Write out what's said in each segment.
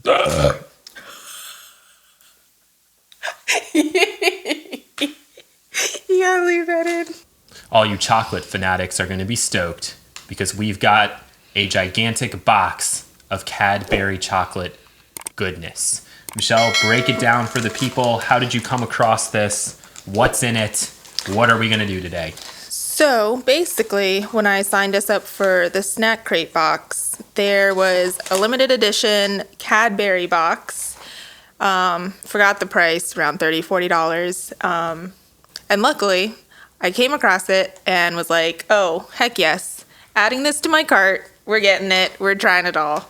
You gotta leave that in. All you chocolate fanatics are going to be stoked because we've got a gigantic box of Cadbury chocolate goodness. Michelle, break it down for the people. How did you come across this? What's in it? What are we going to do today? So basically, when I signed us up for the snack crate box, there was a limited edition Cadbury box. Forgot the price, around $30, $40. And luckily, I came across it and was like, oh, heck yes. Adding this to my cart. We're getting it. We're trying it all.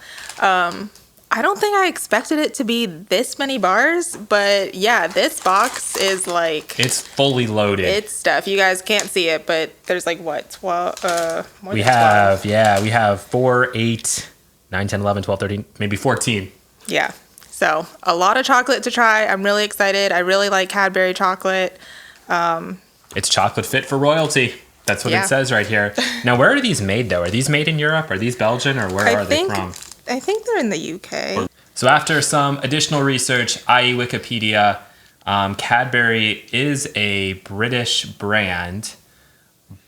I don't think I expected it to be this many bars, but yeah, this box is like... It's fully loaded. It's stuff. You guys can't see it, but there's like what? 12? More we than 12. We have 4, 8, 9, 10, 11, 12, 13, maybe 14. Yeah. So a lot of chocolate to try. I'm really excited. I really like Cadbury chocolate. It's chocolate fit for royalty. That's what it says right here. Now, where are these made, though? Are these made in Europe? Are these Belgian, or where are they from? I think they're in the UK. So after some additional research, i.e. Wikipedia, Cadbury is a British brand,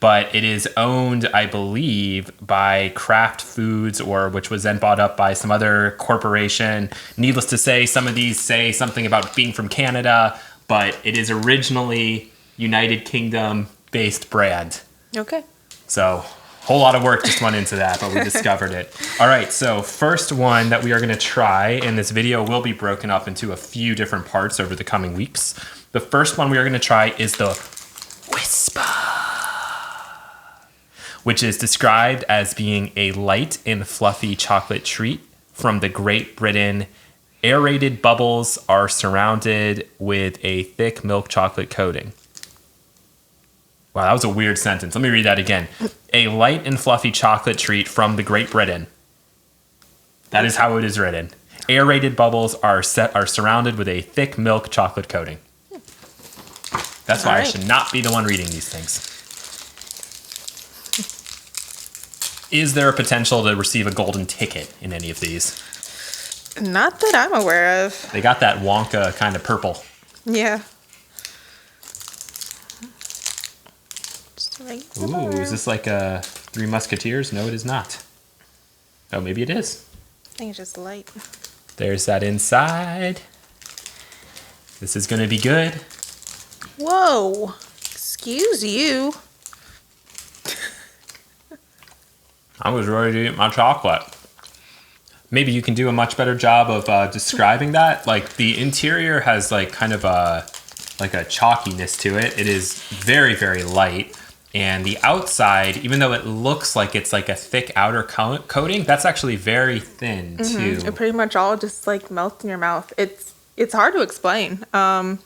but it is owned, I believe, by Kraft Foods, which was then bought up by some other corporation. Needless to say, some of these say something about being from Canada, but it is originally United Kingdom-based brand. Okay. So, whole lot of work just went into that, but we discovered it. All right, so first one that we are going to try, and this video will be broken up into a few different parts over the coming weeks. The first one we are going to try is the Wispa, which is described as being a light and fluffy chocolate treat from the Great Britain. Aerated bubbles are surrounded with a thick milk chocolate coating. Wow, that was a weird sentence. Let me read that again. A light and fluffy chocolate treat from the Great Britain. That is how it is written. Aerated bubbles are surrounded with a thick milk chocolate coating. That's why I should not be the one reading these things. Is there a potential to receive a golden ticket in any of these? Not that I'm aware of. They got that Wonka kind of purple. Yeah. Ooh, is this like a Three Musketeers? No, it is not. Oh, maybe it is. I think it's just light. There's that inside. This is going to be good. Whoa. Excuse you. I was ready to eat my chocolate. Maybe you can do a much better job of describing that. Like, the interior has like kind of a chalkiness to it. It is very, very light. And the outside, even though it looks like it's like a thick outer coating, that's actually very thin too. It pretty much all just like melts in your mouth. It's hard to explain. Yeah,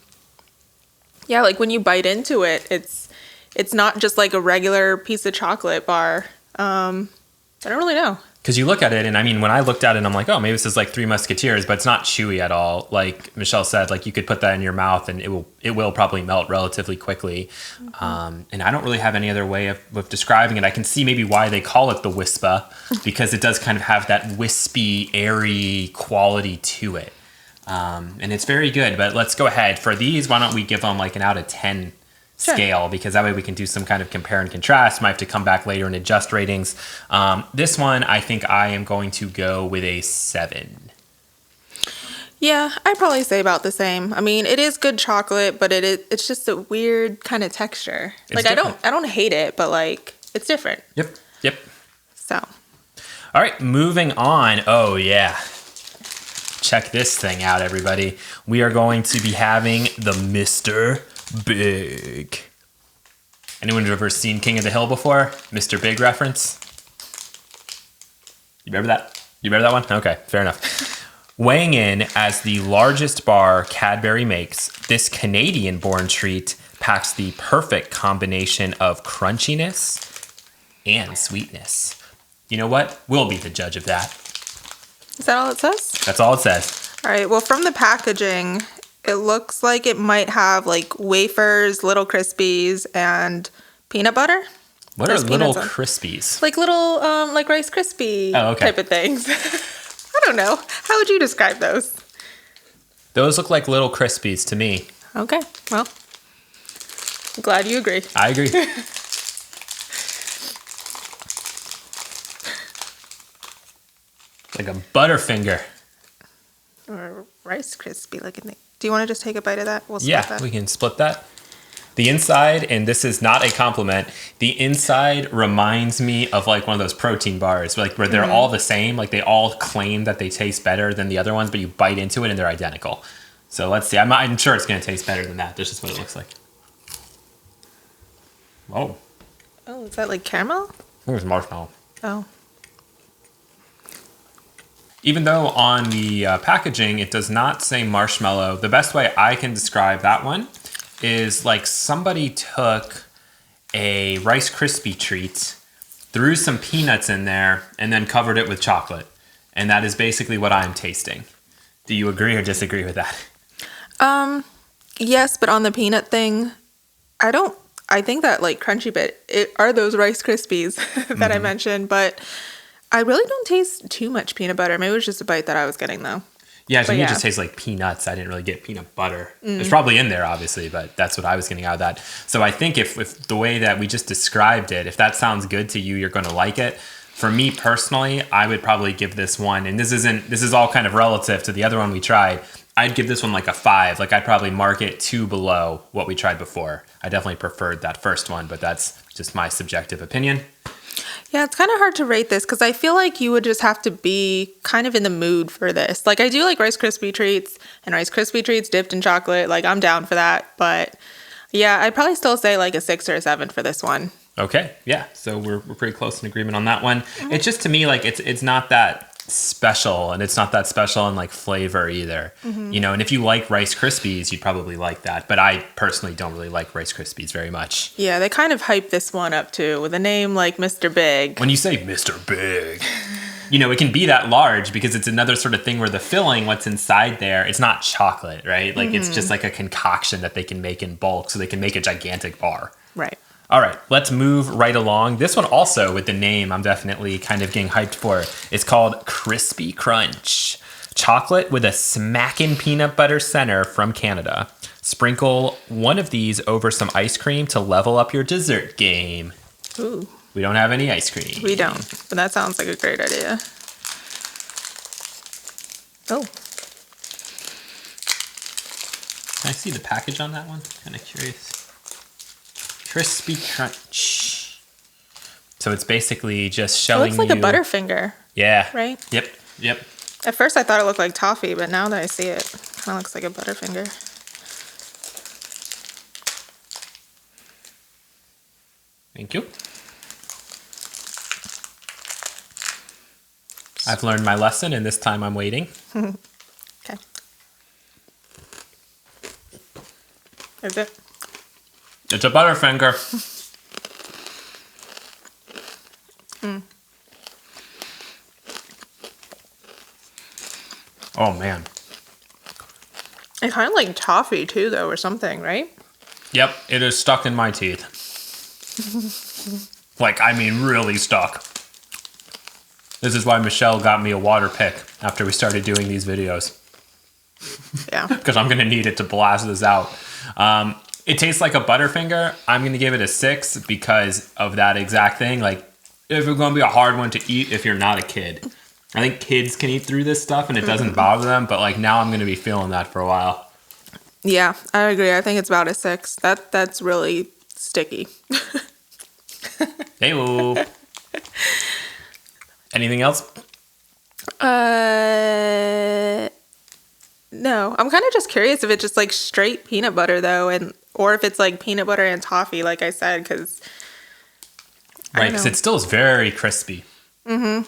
like when you bite into it, it's not just like a regular piece of chocolate bar. I don't really know. Because you look at it, and I mean, when I looked at it, I'm like, oh, maybe this is like Three Musketeers, but it's not chewy at all. Like Michelle said, like you could put that in your mouth, and it will probably melt relatively quickly. And I don't really have any other way of describing it. I can see maybe why they call it the Wispa, because it does kind of have that wispy, airy quality to it. And it's very good. But let's go ahead. For these, why don't we give them like an out of 10 scale, because that way we can do some kind of compare and contrast. Might have to come back later and adjust ratings. This one, I think I am going to go with a 7. Yeah, I'd probably say about the same. I mean, it is good chocolate, but it's just a weird kind of texture. It's like different. I don't hate it, but like it's different. Yep. So. All right, moving on. Oh yeah. Check this thing out, everybody. We are going to be having the Mr. Big. Anyone ever seen King of the Hill before? Mr. Big reference? You remember that? You remember that one? Okay, fair enough. Weighing in as the largest bar Cadbury makes, this Canadian-born treat packs the perfect combination of crunchiness and sweetness. You know what? We'll be the judge of that. Is that all it says? That's all it says. All right, well, from the packaging, it looks like it might have like wafers, Little Crispies, and peanut butter. What are Little Crispies? Like little, like Rice Krispie type of things. I don't know. How would you describe those? Those look like little Crispies to me. Okay, well, I'm glad you agree. I agree. Like a Butterfinger. Or Rice Krispie looking thing. Do you want to just take a bite of that? We'll split Yeah, that. we can split that. The inside, and this is not a compliment, the inside reminds me of like one of those protein bars, like where they're all the same, like they all claim that they taste better than the other ones, but you bite into it and they're identical. So let's see. I'm sure it's going to taste better than that. This is what it looks like. Whoa. Oh, is that like caramel? I think it's marshmallow. Oh. Even though on the packaging it does not say marshmallow, the best way I can describe that one is like somebody took a Rice Krispie treat, threw some peanuts in there, and then covered it with chocolate. And that is basically what I'm tasting. Do you agree or disagree with that? Yes, but on the peanut thing, I think that like crunchy bit are those Rice Krispies that I mentioned, but I really don't taste too much peanut butter. Maybe it was just a bite that I was getting though. Yeah, to But me yeah. it just tastes like peanuts. I didn't really get peanut butter. It's probably in there, obviously, but that's what I was getting out of that. So I think if the way that we just described it, if that sounds good to you, you're going to like it. For me personally, I would probably give this one, and this is all kind of relative to the other one we tried. I'd give this one like a 5. Like I'd probably mark it 2 below what we tried before. I definitely preferred that first one, but that's just my subjective opinion. Yeah, it's kind of hard to rate this because I feel like you would just have to be kind of in the mood for this. Like I do like Rice Krispie treats and Rice Krispie treats dipped in chocolate. Like I'm down for that. But yeah, I'd probably still say like a 6 or a 7 for this one. Okay, yeah. So we're pretty close in agreement on that one. It's just to me like it's not that special, and it's not that special in like flavor either. You know, and if you like Rice Krispies, you'd probably like that. But I personally don't really like Rice Krispies very much. Yeah, they kind of hype this one up too with a name like Mr. Big. When you say Mr. Big, you know, it can be that large because it's another sort of thing where the filling, what's inside there, it's not chocolate, right? Like it's just like a concoction that they can make in bulk so they can make a gigantic bar. Right. All right, let's move right along. This one also with the name I'm definitely kind of getting hyped for. It's called Crispy Crunch. Chocolate with a smackin' peanut butter center from Canada. Sprinkle one of these over some ice cream to level up your dessert game. Ooh, We don't have any ice cream. we don't. But that sounds like a great idea. Oh, Can I see the package on that one? Kind of curious. Crispy Crunch. So it's basically just it showing looks like you... a Butterfinger, Yeah. right? Yep. At first I thought it looked like toffee, but now that I see it, it kind of looks like a Butterfinger. Thank you. I've learned my lesson, and this time I'm waiting. Okay. Is it? It's a Butterfinger. Oh, man. It's kind of like toffee too, though, or something, right? Yep, it is stuck in my teeth. Like, I mean, really stuck. This is why Michelle got me a water pick after we started doing these videos. Yeah. Because I'm going to need it to blast this out. It tastes like a Butterfinger. I'm going to give it a 6 because of that exact thing. Like, if it's going to be a hard one to eat if you're not a kid. I think kids can eat through this stuff and it doesn't bother them. But, like, now I'm going to be feeling that for a while. Yeah, I agree. I think it's about a 6. That's really sticky. Hey-o. Anything else? No. I'm kind of just curious if it's just like straight peanut butter though, or if it's like peanut butter and toffee, like I said, because Right, because it still is very crispy. Like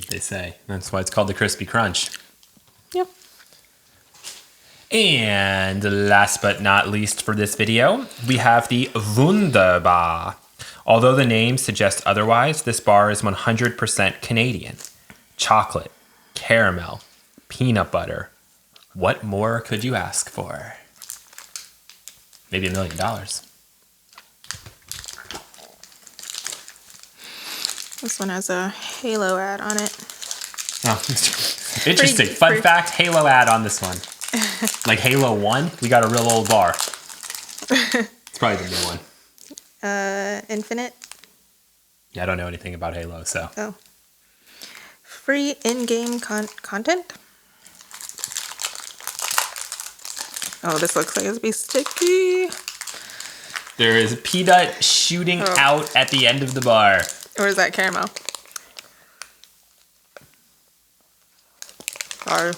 they say. That's why it's called the Crispy Crunch. Yep. And last but not least for this video, we have the Wunderbar. Although the name suggests otherwise, this bar is 100% Canadian. Chocolate, caramel, peanut butter. What more could you ask for? Maybe $1 million. This one has a Halo ad on it. Oh, Interesting. Fun fact, Halo ad on this one. Like Halo 1, we got a real old bar. It's probably the new one. Infinite. Yeah, I don't know anything about Halo, so. Oh. Free in-game content? Oh, this looks like it's be sticky. There is peanut shooting out at the end of the bar. Or is that caramel? Sorry.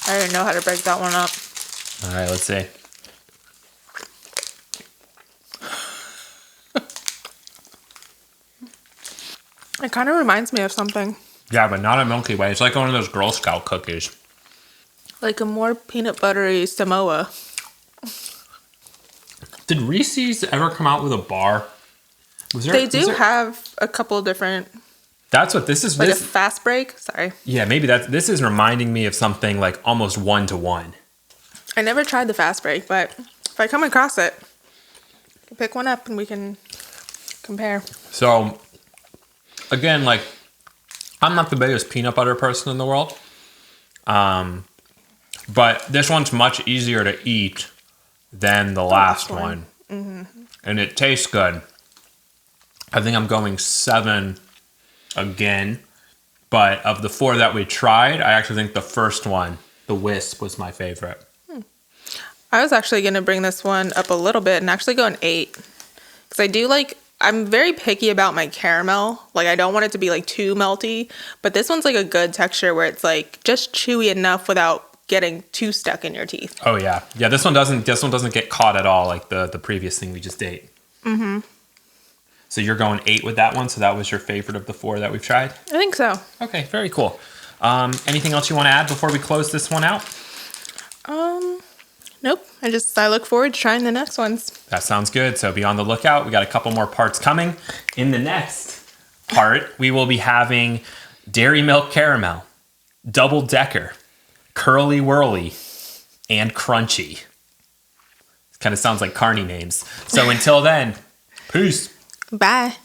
I didn't know how to break that one up. All right, let's see. It kind of reminds me of something. Yeah, but not a Milky Way. It's like one of those Girl Scout cookies. Like a more peanut buttery Samoa. Did Reese's ever come out with a bar? They do have a couple different... That's what this is. Like a fast break? Sorry. Yeah, maybe this is reminding me of something like almost 1-to-1. I never tried the fast break, but if I come across it, I can pick one up and we can compare. So, again, like, I'm not the biggest peanut butter person in the world. But this one's much easier to eat than the last one. Mm-hmm. And it tastes good. I think I'm going 7 again. But of the 4 that we tried, I actually think the first one, the Wisp, was my favorite. I was actually going to bring this one up a little bit and actually go an 8. Because I do like... I'm very picky about my caramel. Like, I don't want it to be, like, too melty. But this one's, like, a good texture where it's, like, just chewy enough without getting too stuck in your teeth. Oh, yeah. Yeah, this one doesn't get caught at all like the previous thing we just ate. Mm-hmm. So you're going 8 with that one? So that was your favorite of the 4 that we've tried? I think so. Okay, very cool. Anything else you want to add before we close this one out? Nope. I look forward to trying the next ones. That sounds good. So be on the lookout. We got a couple more parts coming. In the next part, we will be having Dairy Milk Caramel, Double Decker, Curly Whirly, and Crunchy. It kind of sounds like carny names. So until then, peace. Bye.